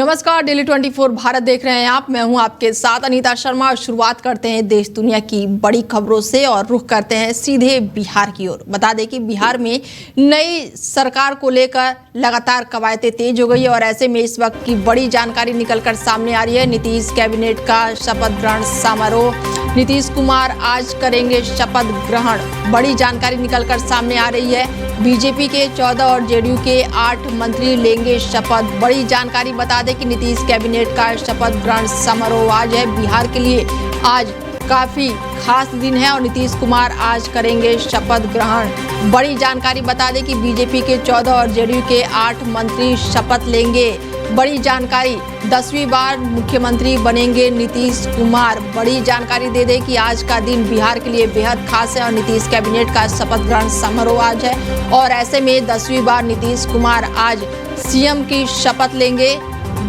नमस्कार, डेली 24 भारत देख रहे हैं आप। मैं हूं आपके साथ अनीता शर्मा और शुरुआत करते हैं देश दुनिया की बड़ी खबरों से और रुख करते हैं सीधे बिहार की ओर। बता दें कि बिहार में नई सरकार को लेकर लगातार कवायदें तेज हो गई है और ऐसे में इस वक्त की बड़ी जानकारी निकलकर सामने आ रही है। नीतीश कैबिनेट का शपथ ग्रहण समारोह, नीतीश कुमार आज करेंगे शपथ ग्रहण। बड़ी जानकारी निकलकर सामने आ रही है। बीजेपी के 14 और जेडीयू के 8 मंत्री लेंगे शपथ। बड़ी जानकारी बता दें कि नीतीश कैबिनेट का शपथ ग्रहण समारोह आज है। बिहार के लिए आज काफी खास दिन है और नीतीश कुमार आज करेंगे शपथ ग्रहण। बड़ी जानकारी बता दें कि बीजेपी के 14 और जेडीयू के 8 मंत्री शपथ लेंगे। बड़ी जानकारी, 10वीं बार मुख्यमंत्री बनेंगे नीतीश कुमार। बड़ी जानकारी दे दें कि आज का दिन बिहार के लिए बेहद खास है और नीतीश कैबिनेट का शपथ ग्रहण समारोह आज है और ऐसे में 10वीं बार नीतीश कुमार आज सीएम की शपथ लेंगे।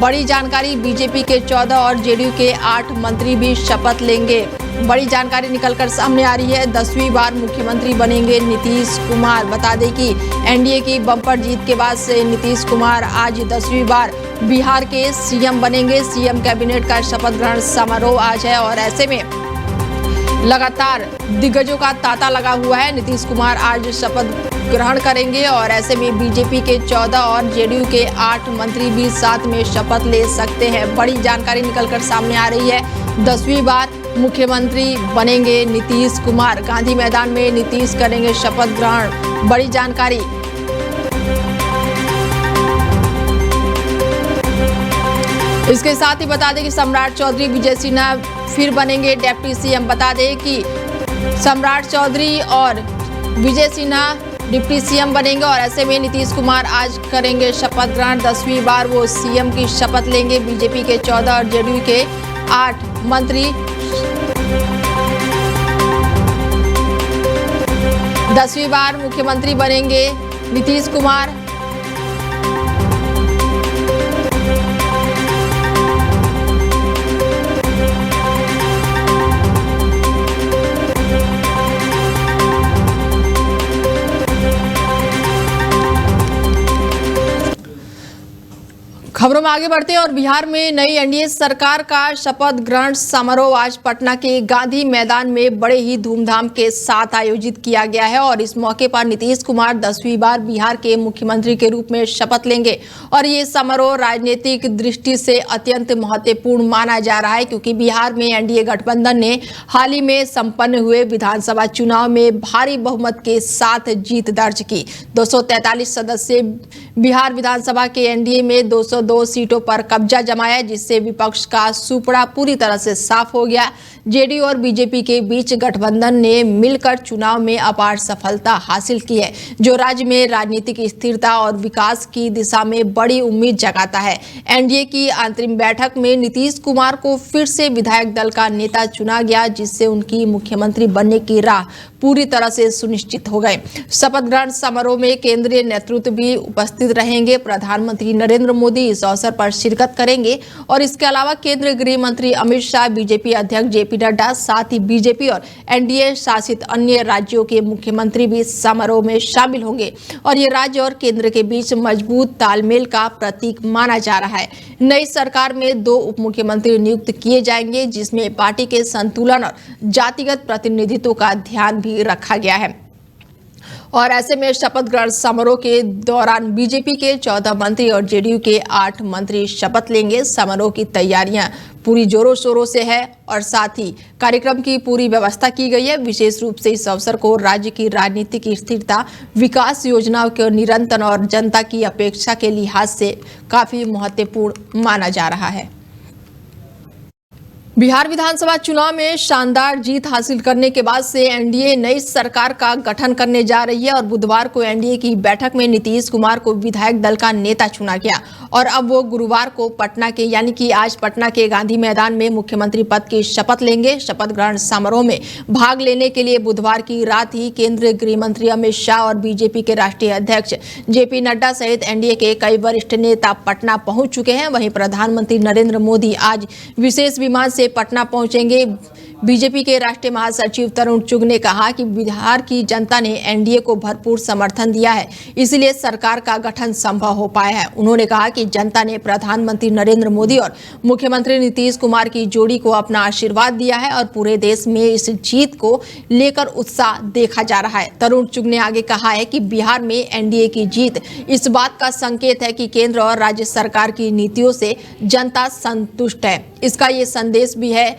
बड़ी जानकारी, बीजेपी के 14 और जेडीयू के 8 मंत्री भी शपथ लेंगे। बड़ी जानकारी निकलकर सामने आ रही है। 10वीं बार मुख्यमंत्री बनेंगे नीतीश कुमार। बता दें कि एनडीए की बम्पर जीत के बाद से नीतीश कुमार आज 10वीं बार बिहार के सीएम बनेंगे। सीएम कैबिनेट का शपथ ग्रहण समारोह आज है और ऐसे में लगातार दिग्गजों का तांता लगा हुआ है। नीतीश कुमार आज शपथ ग्रहण करेंगे और ऐसे में बीजेपी के 14 और जेडीयू के 8 मंत्री भी साथ में शपथ ले सकते हैं। बड़ी जानकारी निकलकर सामने आ रही है। 10वीं बार मुख्यमंत्री बनेंगे नीतीश कुमार। गांधी मैदान में नीतीश करेंगे शपथ ग्रहण। बड़ी जानकारी, इसके साथ ही बता दें कि सम्राट चौधरी विजय सिन्हा फिर बनेंगे डिप्टी सीएम। बता दें कि सम्राट चौधरी और विजय सिन्हा डिप्टी सीएम बनेंगे और ऐसे में नीतीश कुमार आज करेंगे शपथ ग्रहण। 10वीं बार वो सीएम की शपथ लेंगे। बीजेपी के 14 और जेडीयू के 8 मंत्री 10वीं बार मुख्यमंत्री बनेंगे नीतीश कुमार। खबरों में आगे बढ़ते हैं और बिहार में नई एनडीए सरकार का शपथ ग्रहण समारोह आज पटना के गांधी मैदान में बड़े ही धूमधाम के साथ आयोजित किया गया है और इस मौके पर नीतीश कुमार 10वीं बार बिहार के मुख्यमंत्री के रूप में शपथ लेंगे और ये समारोह राजनीतिक दृष्टि से अत्यंत महत्वपूर्ण माना जा रहा है क्योंकि बिहार में एनडीए गठबंधन ने हाल ही में संपन्न हुए विधानसभा चुनाव में भारी बहुमत के साथ जीत दर्ज की। 243 सदस्य बिहार विधानसभा के एनडीए में 202 सीटों पर कब्जा जमाया जिससे विपक्ष का सुपड़ा पूरी तरह से साफ हो गया। जेडीयू और बीजेपी के बीच गठबंधन ने मिलकर चुनाव में अपार सफलता हासिल की है जो राज्य में राजनीतिक स्थिरता और विकास की दिशा में बड़ी उम्मीद जगाता है। एनडीए की अंतरिम बैठक में नीतीश कुमार को फिर से विधायक दल का नेता चुना गया जिससे उनकी मुख्यमंत्री बनने की राह पूरी तरह से सुनिश्चित हो गए। शपथ ग्रहण समारोह में केंद्रीय नेतृत्व भी उपस्थित रहेंगे। प्रधानमंत्री नरेंद्र मोदी इस अवसर पर शिरकत करेंगे और इसके अलावा केंद्रीय गृह मंत्री अमित शाह, बीजेपी अध्यक्ष जेपी नड्डा, साथ ही बीजेपी और एनडीए शासित अन्य राज्यों के मुख्यमंत्री भी समारोह में शामिल होंगे और ये राज्य और केंद्र के बीच मजबूत तालमेल का प्रतीक माना जा रहा है। नई सरकार में 2 उप मुख्यमंत्री नियुक्त किए जाएंगे जिसमें पार्टी के संतुलन और जातिगत प्रतिनिधित्व का ध्यान भी रखा गया है और ऐसे में शपथ ग्रहण समारोह के दौरान बीजेपी के 14 मंत्री और जेडीयू के 8 मंत्री शपथ लेंगे। समारोह की तैयारियां पूरी जोरों शोरों से है और साथ ही कार्यक्रम की पूरी व्यवस्था की गई है। विशेष रूप से इस अवसर को राज्य की राजनीतिक स्थिरता, विकास योजनाओं के निरंतर और जनता की अपेक्षा के लिहाज से काफी महत्वपूर्ण माना जा रहा है। बिहार विधानसभा चुनाव में शानदार जीत हासिल करने के बाद से एनडीए नई सरकार का गठन करने जा रही है और बुधवार को एनडीए की बैठक में नीतीश कुमार को विधायक दल का नेता चुना गया और अब वो गुरुवार को पटना के यानी कि आज पटना के गांधी मैदान में मुख्यमंत्री पद की शपथ लेंगे। शपथ ग्रहण समारोह में भाग लेने के लिए बुधवार की रात ही केंद्रीय गृह मंत्री अमित शाह और बीजेपी के राष्ट्रीय अध्यक्ष जेपी नड्डा सहित एनडीए के कई वरिष्ठ नेता पटना पहुंच चुके हैं। वहीं प्रधानमंत्री नरेंद्र मोदी आज विशेष विमान से पटना पहुंचेंगे। बीजेपी के राष्ट्रीय महासचिव तरुण चुग ने कहा कि बिहार की जनता ने एनडीए को भरपूर समर्थन दिया है, इसलिए सरकार का गठन संभव हो पाया है। उन्होंने कहा कि जनता ने प्रधानमंत्री नरेंद्र मोदी और मुख्यमंत्री नीतीश कुमार की जोड़ी को अपना आशीर्वाद दिया है और पूरे देश में इस जीत को लेकर उत्साह देखा जा रहा है। तरुण चुग ने आगे कहा है कि बिहार में एनडीए की जीत इस बात का संकेत है कि केंद्र और राज्य सरकार की नीतियों से जनता संतुष्ट है। इसका ये संदेश भी है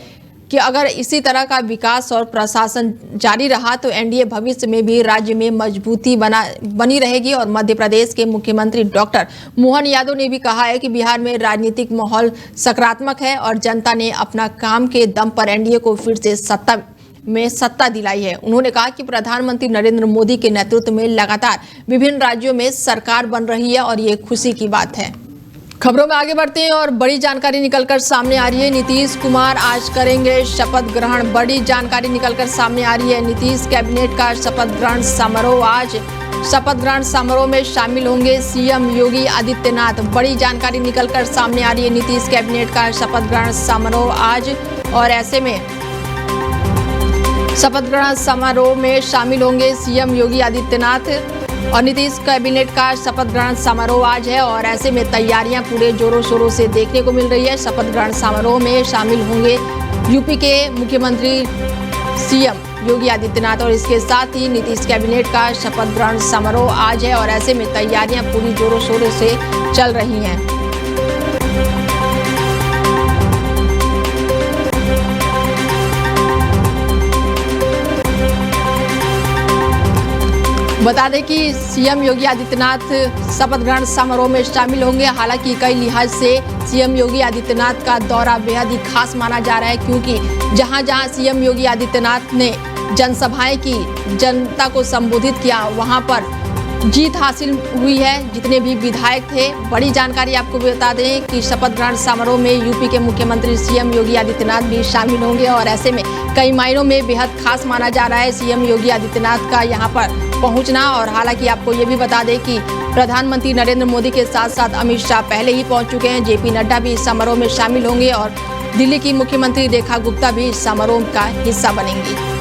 कि अगर इसी तरह का विकास और प्रशासन जारी रहा तो एनडीए भविष्य में भी राज्य में मजबूती बनी रहेगी। और मध्य प्रदेश के मुख्यमंत्री डॉक्टर मोहन यादव ने भी कहा है कि बिहार में राजनीतिक माहौल सकारात्मक है और जनता ने अपना काम के दम पर एनडीए को फिर से सत्ता दिलाई है। उन्होंने कहा कि प्रधानमंत्री नरेंद्र मोदी के नेतृत्व में लगातार विभिन्न राज्यों में सरकार बन रही है और ये खुशी की बात है। खबरों में आगे बढ़ते हैं और बड़ी जानकारी निकलकर सामने आ रही है। नीतीश कुमार आज करेंगे शपथ ग्रहण। बड़ी जानकारी निकलकर सामने आ रही है। नीतीश कैबिनेट का शपथ ग्रहण समारोह आज। शपथ ग्रहण समारोह में शामिल होंगे सीएम योगी आदित्यनाथ। बड़ी जानकारी निकलकर सामने आ रही है। नीतीश कैबिनेट का शपथ ग्रहण समारोह आज और ऐसे में शपथ ग्रहण समारोह में शामिल होंगे सीएम योगी आदित्यनाथ और नीतीश कैबिनेट का शपथ ग्रहण समारोह आज है और ऐसे में तैयारियां पूरे जोरों शोरों से देखने को मिल रही है। शपथ ग्रहण समारोह में शामिल होंगे यूपी के मुख्यमंत्री सीएम योगी आदित्यनाथ और इसके साथ ही नीतीश कैबिनेट का शपथ ग्रहण समारोह आज है और ऐसे में तैयारियां पूरी जोरों शोरों से चल रही हैं। बता दें कि सीएम योगी आदित्यनाथ शपथ ग्रहण समारोह में शामिल होंगे। हालांकि कई लिहाज से सीएम योगी आदित्यनाथ का दौरा बेहद ही खास माना जा रहा है, क्योंकि जहां जहां सीएम योगी आदित्यनाथ ने जनसभाएं की, जनता को संबोधित किया, वहां पर जीत हासिल हुई है जितने भी विधायक थे। बड़ी जानकारी आपको बता दें कि शपथ ग्रहण समारोह में यूपी के मुख्यमंत्री सीएम योगी आदित्यनाथ भी शामिल होंगे और ऐसे में कई मायनों में बेहद खास माना जा रहा है सीएम योगी आदित्यनाथ का यहां पर पहुंचना। और हालांकि आपको ये भी बता दें कि प्रधानमंत्री नरेंद्र मोदी के साथ साथ अमित शाह पहले ही पहुंच चुके हैं। जेपी नड्डा भी इस समारोह में शामिल होंगे और दिल्ली की मुख्यमंत्री रेखा गुप्ता भी इस समारोह का हिस्सा बनेंगी।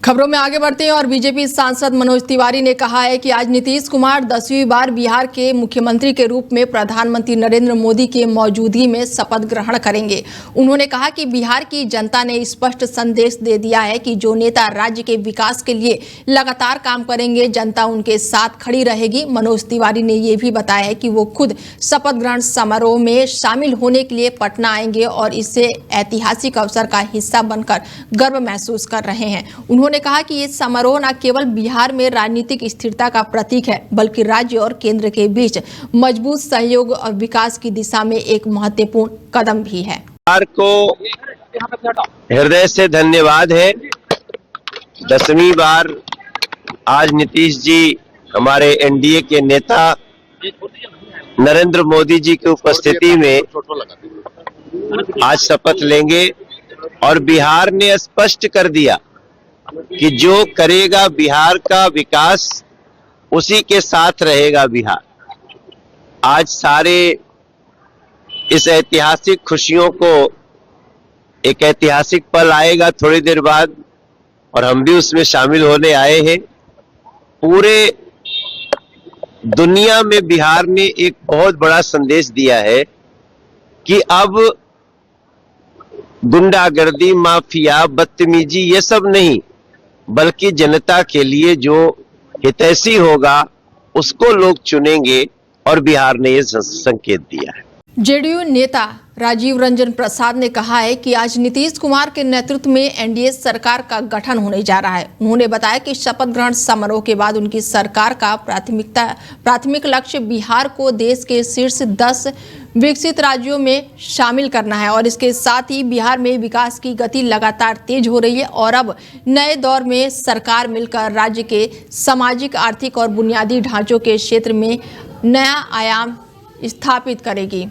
खबरों में आगे बढ़ते हैं और बीजेपी सांसद मनोज तिवारी ने कहा है कि आज नीतीश कुमार 10वीं बार बिहार के मुख्यमंत्री के रूप में प्रधानमंत्री नरेंद्र मोदी के मौजूदगी में शपथ ग्रहण करेंगे। उन्होंने कहा कि बिहार की जनता ने स्पष्ट संदेश दे दिया है कि जो नेता राज्य के विकास के लिए लगातार काम करेंगे, जनता उनके साथ खड़ी रहेगी। मनोज तिवारी ने यह भी बताया है कि वो खुद शपथ ग्रहण समारोह में शामिल होने के लिए पटना आएंगे और इससे ऐतिहासिक अवसर का हिस्सा बनकर गर्व महसूस कर रहे हैं। उन्होंने कहा कि ये समारोह न केवल बिहार में राजनीतिक स्थिरता का प्रतीक है, बल्कि राज्य और केंद्र के बीच मजबूत सहयोग और विकास की दिशा में एक महत्वपूर्ण कदम भी है। बिहार को हृदय से धन्यवाद है। 10वीं बार आज नीतीश जी हमारे एनडीए के नेता नरेंद्र मोदी जी की उपस्थिति में आज शपथ लेंगे और बिहार ने स्पष्ट कर दिया कि जो करेगा बिहार का विकास उसी के साथ रहेगा बिहार। आज सारे इस ऐतिहासिक खुशियों को, एक ऐतिहासिक पल आएगा थोड़ी देर बाद और हम भी उसमें शामिल होने आए हैं। पूरे दुनिया में बिहार ने एक बहुत बड़ा संदेश दिया है कि अब गुंडागर्दी, माफिया, बदतमीजी ये सब नहीं, बल्कि जनता के लिए जो हितैषी होगा उसको लोग चुनेंगे और बिहार ने ये संकेत दिया है। जेडीयू नेता राजीव रंजन प्रसाद ने कहा है कि आज नीतीश कुमार के नेतृत्व में एनडीए सरकार का गठन होने जा रहा है। उन्होंने बताया कि शपथ ग्रहण समारोह के बाद उनकी सरकार का प्राथमिक लक्ष्य बिहार को देश के शीर्ष 10 विकसित राज्यों में शामिल करना है और इसके साथ ही बिहार में विकास की गति लगातार तेज हो रही है और अब नए दौर में सरकार मिलकर राज्य के सामाजिक, आर्थिक और बुनियादी ढांचों के क्षेत्र में नया आयाम स्थापित करेगी।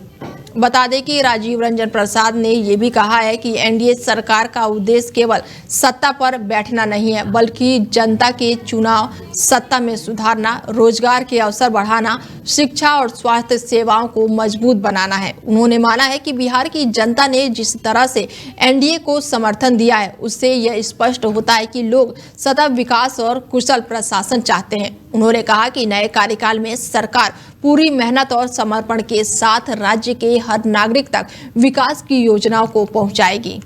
बता दें कि राजीव रंजन प्रसाद ने ये भी कहा है कि एनडीए सरकार का उद्देश्य केवल सत्ता पर बैठना नहीं है, बल्कि जनता के चुनाव, सत्ता में सुधारना, रोजगार के अवसर बढ़ाना, शिक्षा और स्वास्थ्य सेवाओं को मजबूत बनाना है। उन्होंने माना है कि बिहार की जनता ने जिस तरह से एनडीए को समर्थन दिया है, उससे यह स्पष्ट होता है कि लोग सतत विकास और कुशल प्रशासन चाहते हैं। उन्होंने कहा कि नए कार्यकाल में सरकार पूरी मेहनत और समर्पण के साथ राज्य के हर नागरिक तक विकास की योजनाओं को पहुंचाएगी।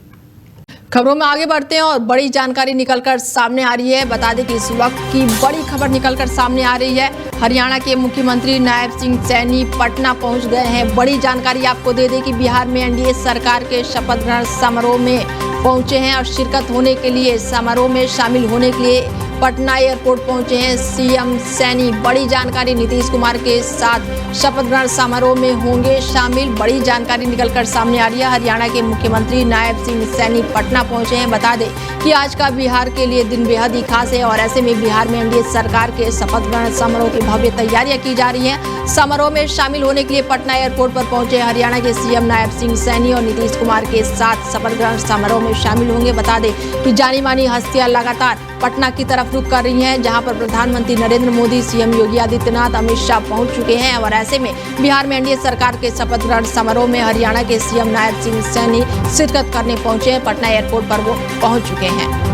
खबरों में आगे बढ़ते हैं और बड़ी जानकारी निकलकर सामने आ रही है। बता दें कि इस वक्त की बड़ी खबर निकलकर सामने आ रही है। हरियाणा के मुख्यमंत्री नायब सिंह सैनी पटना पहुंच गए हैं। बड़ी जानकारी आपको दे दें कि बिहार में एनडीए सरकार के शपथ ग्रहण समारोह में पहुंचे हैं और शिरकत होने के लिए, समारोह में शामिल होने के लिए पटना एयरपोर्ट पहुंचे हैं सीएम सैनी। बड़ी जानकारी, नीतीश कुमार के साथ शपथ ग्रहण समारोह में होंगे शामिल। बड़ी जानकारी निकलकर सामने आ रही है। हरियाणा के मुख्यमंत्री नायब सिंह सैनी पटना पहुंचे हैं। बता दें कि आज का बिहार के लिए दिन बेहद ही खास है और ऐसे में बिहार में एनडीए सरकार के शपथ ग्रहण समारोह की भव्य तैयारियां की जा रही हैं। समारोह में शामिल होने के लिए पटना एयरपोर्ट पर पहुंचे हरियाणा के सीएम नायब सिंह सैनी और नीतीश कुमार के साथ शपथ ग्रहण समारोह में शामिल होंगे। बता दें कि जानी मानी हस्तियां लगातार पटना की तरफ रुख कर रही हैं, जहां पर प्रधानमंत्री नरेंद्र मोदी, सीएम योगी आदित्यनाथ, अमित शाह पहुंच चुके हैं और ऐसे में बिहार में एनडीए सरकार के शपथ ग्रहण समारोह में हरियाणा के सीएम नायब सिंह सैनी शिरकत करने पहुंचे हैं। पटना एयरपोर्ट पर वो पहुंच चुके हैं।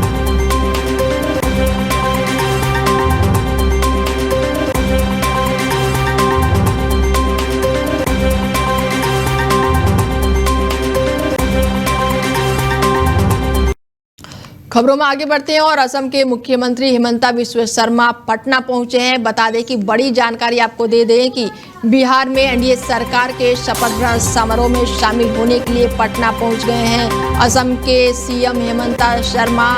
खबरों में आगे बढ़ते हैं और असम के मुख्यमंत्री हिमंता बिस्वा शर्मा पटना पहुंचे हैं। बता दें कि बड़ी जानकारी आपको दे दें कि बिहार में एनडीए सरकार के शपथ ग्रहण समारोह में शामिल होने के लिए पटना पहुंच गए हैं। असम के सीएम हिमंता शर्मा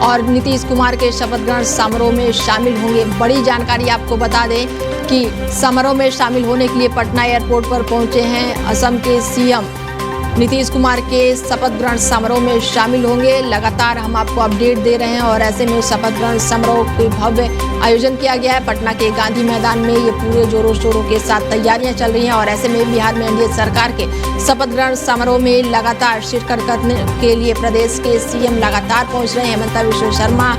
और नीतीश कुमार के शपथ ग्रहण समारोह में शामिल होंगे। बड़ी जानकारी आपको बता दें कि समारोह में शामिल होने के लिए पटना एयरपोर्ट पर पहुंचे हैं असम के सीएम नीतीश कुमार के शपथ ग्रहण समारोह में शामिल होंगे। लगातार हम आपको अपडेट दे रहे हैं और ऐसे में शपथ ग्रहण समारोह के भव्य आयोजन किया गया है। पटना के गांधी मैदान में ये पूरे जोरों शोरों के साथ तैयारियां चल रही हैं और ऐसे में बिहार में एनडीए सरकार के शपथ ग्रहण समारोह में लगातार शिरकत करने के लिए प्रदेश के सीएम लगातार पहुंच रहे हैं। हिमंता बिस्वा शर्मा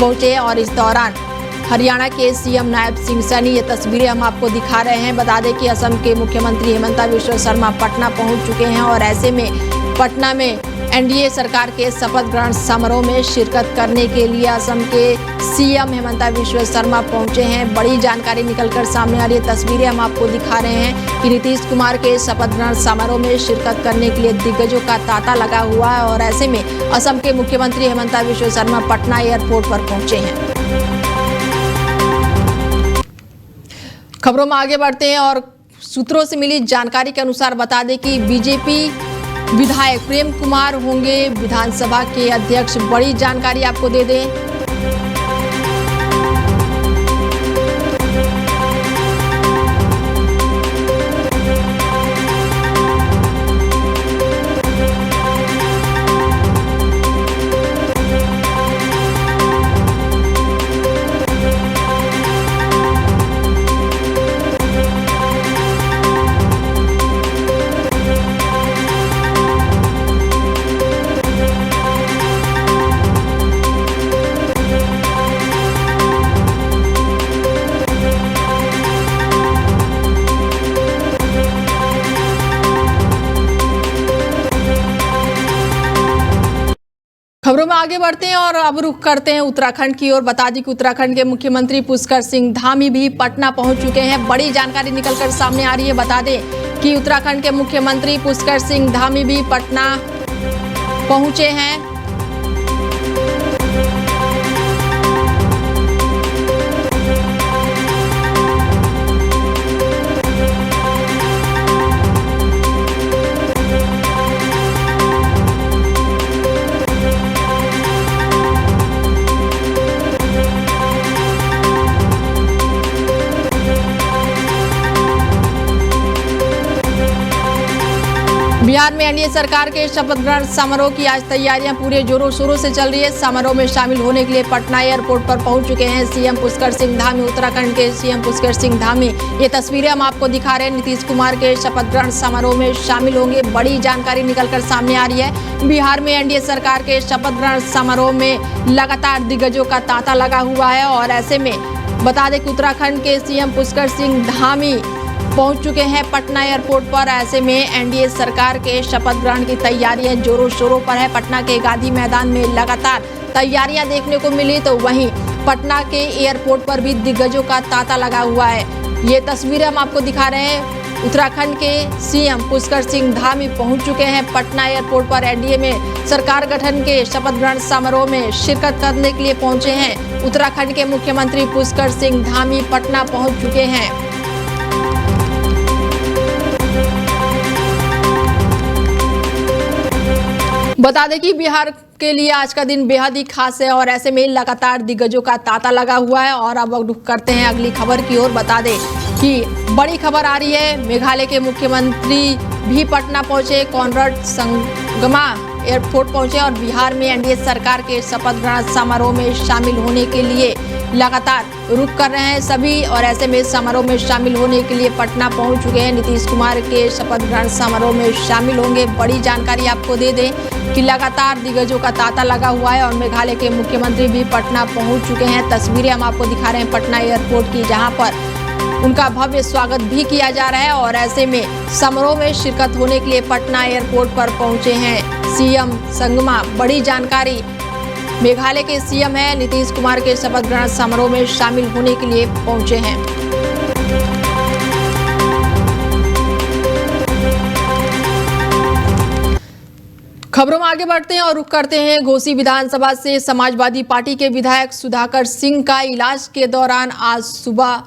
पहुंचे और इस दौरान हरियाणा के सीएम नायब सिंह सैनी, ये तस्वीरें हम आपको दिखा रहे हैं। बता दें कि असम के मुख्यमंत्री हिमंता बिस्वा शर्मा पटना पहुंच चुके हैं और ऐसे में पटना में एनडीए सरकार के शपथ ग्रहण समारोह में शिरकत करने के लिए असम के सीएम हिमंता बिस्वा शर्मा पहुंचे हैं। बड़ी जानकारी निकलकर सामने आ रही है। तस्वीरें हम आपको दिखा रहे हैं कि नीतीश कुमार के शपथ ग्रहण समारोह में शिरकत करने के लिए दिग्गजों का तांता लगा हुआ है और ऐसे में असम के मुख्यमंत्री हिमंता बिस्वा शर्मा पटना एयरपोर्ट पर पहुंचे हैं। खबरों में आगे बढ़ते हैं और सूत्रों से मिली जानकारी के अनुसार बता दें कि बीजेपी विधायक प्रेम कुमार होंगे विधानसभा के अध्यक्ष। बड़ी जानकारी आपको दे दें खबरों में आगे बढ़ते हैं और अब रुख करते हैं उत्तराखंड की ओर। बता दें कि उत्तराखंड के मुख्यमंत्री पुष्कर सिंह धामी भी पटना पहुंच चुके हैं। बड़ी जानकारी निकलकर सामने आ रही है। बता दें कि उत्तराखंड के मुख्यमंत्री पुष्कर सिंह धामी भी पटना पहुंचे हैं। बिहार बिहार में एनडीए सरकार के शपथ ग्रहण समारोह की आज तैयारियां पूरे जोरों शोरों से चल रही है। समारोह में शामिल होने के लिए पटना एयरपोर्ट पर पहुंच चुके हैं सीएम पुष्कर सिंह धामी। उत्तराखंड के सीएम पुष्कर सिंह धामी, ये तस्वीरें हम आपको दिखा रहे हैं। नीतीश कुमार के शपथ ग्रहण समारोह में शामिल होंगे, बड़ी जानकारी निकलकर सामने आ रही है। बिहार में एनडीए सरकार के शपथ ग्रहण समारोह में लगातार दिग्गजों का तांता लगा हुआ है और ऐसे में बता दें कि उत्तराखंड के सीएम पुष्कर सिंह धामी पहुंच चुके हैं पटना एयरपोर्ट पर। ऐसे में एनडीए सरकार के शपथ ग्रहण की तैयारियां जोरों शोरों पर है। पटना के गांधी मैदान में लगातार तैयारियां देखने को मिली, तो वहीं पटना के एयरपोर्ट पर भी दिग्गजों का तांता लगा हुआ है। ये तस्वीरें हम आपको दिखा रहे हैं। उत्तराखंड के सीएम पुष्कर सिंह धामी पहुंच चुके हैं पटना एयरपोर्ट पर। एनडीए में सरकार गठन के शपथ ग्रहण समारोह में शिरकत करने के लिए पहुंचे हैं। उत्तराखंड के मुख्यमंत्री पुष्कर सिंह धामी पटना पहुंच चुके हैं। बता दें कि बिहार के लिए आज का दिन बेहद ही खास है और ऐसे में लगातार दिग्गजों का तांता लगा हुआ है। और अब रुख करते हैं अगली खबर की ओर। बता दें कि बड़ी खबर आ रही है, मेघालय के मुख्यमंत्री भी पटना पहुंचे, कॉनराड संगमा एयरपोर्ट पहुंचे और बिहार में एनडीए सरकार के शपथ ग्रहण समारोह में शामिल होने के लिए लगातार रुख कर रहे हैं सभी। और ऐसे में समारोह में शामिल होने के लिए पटना पहुंच चुके हैं। नीतीश कुमार के शपथ ग्रहण समारोह में शामिल होंगे। बड़ी जानकारी आपको दे दें कि लगातार दिग्गजों का तांता लगा हुआ है और मेघालय के मुख्यमंत्री भी पटना पहुंच चुके हैं। तस्वीरें हम आपको दिखा रहे हैं पटना एयरपोर्ट की, जहां पर उनका भव्य स्वागत भी किया जा रहा है। और ऐसे में समारोह में शिरकत होने के लिए पटना एयरपोर्ट पर पहुंचे हैं सीएम संगमा। बड़ी जानकारी, मेघालय के सीएम है, नीतीश कुमार के शपथ ग्रहण समारोह में शामिल होने के लिए पहुंचे हैं। खबरों में आगे बढ़ते हैं और रुख करते हैं घोसी विधानसभा से। समाजवादी पार्टी के विधायक सुधाकर सिंह का इलाज के दौरान आज सुबह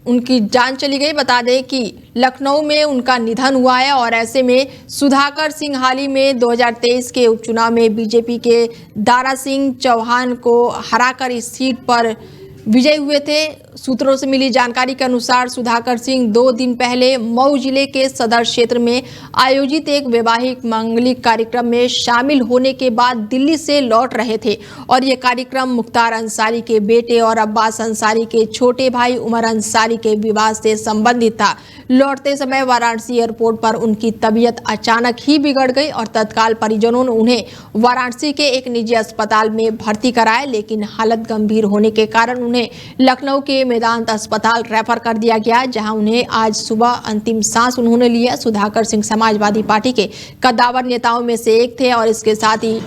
उनकी जान चली गई। बता दें कि लखनऊ में उनका निधन हुआ है और ऐसे में सुधाकर सिंह हाल ही में 2023 के उपचुनाव में बीजेपी के दारा सिंह चौहान को हराकर इस सीट पर विजयी हुए थे। सूत्रों से मिली जानकारी के अनुसार सुधाकर सिंह 2 दिन पहले मऊ जिले के सदर क्षेत्र में आयोजित एक वैवाहिक मांगलिक कार्यक्रम में शामिल होने के बाद दिल्ली से लौट रहे थे और ये कार्यक्रम मुख्तार अंसारी के बेटे और अब्बास अंसारी के छोटे भाई उमर अंसारी के विवाह से संबंधित था। लौटते समय वाराणसी एयरपोर्ट पर उनकी तबीयत अचानक ही बिगड़ गई और तत्काल परिजनों ने उन्हें वाराणसी के एक निजी अस्पताल में भर्ती कराया, लेकिन हालत गंभीर होने के कारण उन्हें लखनऊ के मेदांत अस्पताल रेफर कर दिया गया, जहां उन्हें आज सुबह अंतिम सांस उन्होंने लिया। सुधाकर सिंह समाजवादी पार्टी के कद्दावर नेताओं में से एक थे और इसके साथ ही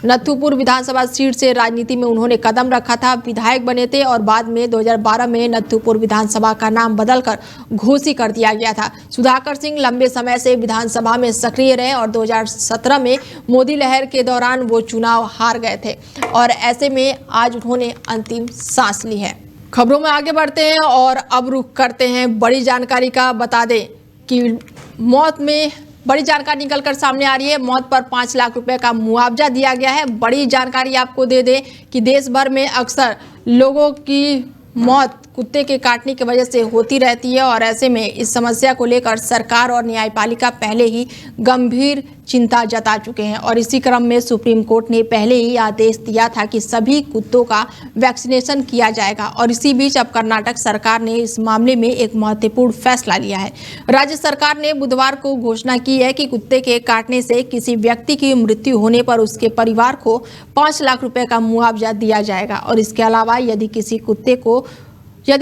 नथुपुर विधानसभा सीट से राजनीति में उन्होंने कदम रखा था। विधायक बने थे और बाद में 2012 में नथुपुर विधानसभा का नाम बदलकर घोसी कर दिया गया था। सुधाकर सिंह लंबे समय से विधानसभा में सक्रिय रहे और 2017 में मोदी लहर के दौरान वो चुनाव हार गए थे और ऐसे में आज उन्होंने अंतिम सांस ली है। खबरों में आगे बढ़ते हैं और अब रुख करते हैं बड़ी जानकारी का। बता दें कि मौत में बड़ी जानकारी निकलकर सामने आ रही है। मौत पर 5 लाख रुपए का मुआवजा दिया गया है। बड़ी जानकारी आपको दे दें कि देश भर में अक्सर लोगों की मौत कुत्ते के काटने की वजह से होती रहती है और ऐसे में इस समस्या को लेकर सरकार और न्यायपालिका पहले ही गंभीर चिंता जता चुके हैं और इसी क्रम में सुप्रीम कोर्ट ने पहले ही आदेश दिया था कि सभी कुत्तों का वैक्सीनेशन किया जाएगा। और इसी बीच अब कर्नाटक सरकार ने इस मामले में एक महत्वपूर्ण फैसला लिया है। राज्य सरकार ने बुधवार को घोषणा की है कि कुत्ते के काटने से किसी व्यक्ति की मृत्यु होने पर उसके परिवार को 5 लाख रुपए का मुआवजा दिया जाएगा और इसके अलावा यदि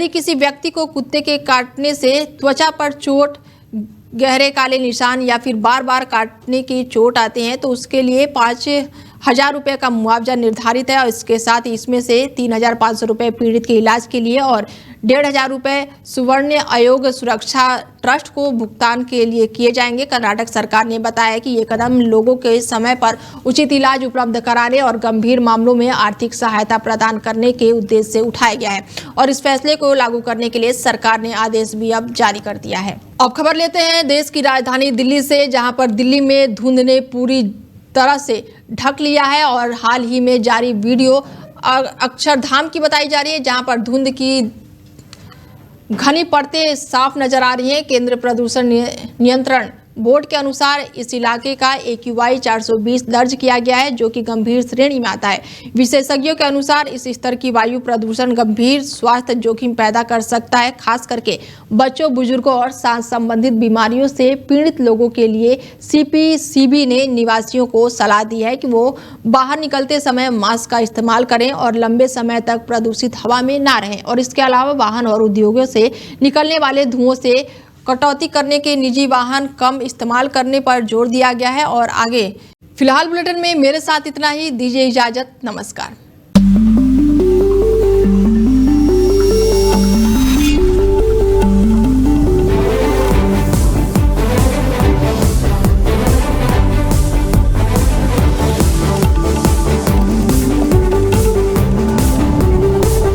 किसी व्यक्ति को कुत्ते के काटने से त्वचा पर चोट, गहरे काले निशान या फिर बार बार काटने की चोट आते हैं तो उसके लिए 5,000 रुपये का मुआवजा निर्धारित है और इसके साथ ही इसमें से 3,500 रुपये पीड़ित के इलाज के लिए और 1,500 रुपये सुवर्ण आयोग सुरक्षा ट्रस्ट को भुगतान के लिए किए जाएंगे। कर्नाटक सरकार ने बताया कि ये कदम लोगों के समय पर उचित इलाज उपलब्ध कराने और गंभीर मामलों में आर्थिक सहायता प्रदान करने के उद्देश्य से उठाया गया है और इस फैसले को लागू करने के लिए सरकार ने आदेश भी अब जारी कर दिया है। अब खबर लेते हैं देश की राजधानी दिल्ली से, जहां पर दिल्ली में धुंध ने पूरी तरह से ढक लिया है और हाल ही में जारी वीडियो अक्षरधाम की बताई जा रही है, जहां पर धुंध की घनी परतें साफ नजर आ रही हैं। केंद्रीय प्रदूषण नियंत्रण बोर्ड के अनुसार इस इलाके का AQI 420 दर्ज किया गया है, जो कि गंभीर श्रेणी में आता है। विशेषज्ञों के अनुसार इस स्तर की वायु प्रदूषण गंभीर स्वास्थ्य जोखिम पैदा कर सकता है, खास करके बच्चों, बुजुर्गों और सांस संबंधित बीमारियों से पीड़ित लोगों के लिए। CPCB ने निवासियों को सलाह दी है कि वो बाहर निकलते समय मास्क का इस्तेमाल करें और लंबे समय तक प्रदूषित हवा में ना रहें। और इसके अलावा वाहन और उद्योगों से निकलने वाले धुओं से कटौती करने के निजी वाहन कम इस्तेमाल करने पर जोर दिया गया है। और आगे फिलहाल बुलेटिन में मेरे साथ इतना ही। दीजिए इजाजत, नमस्कार।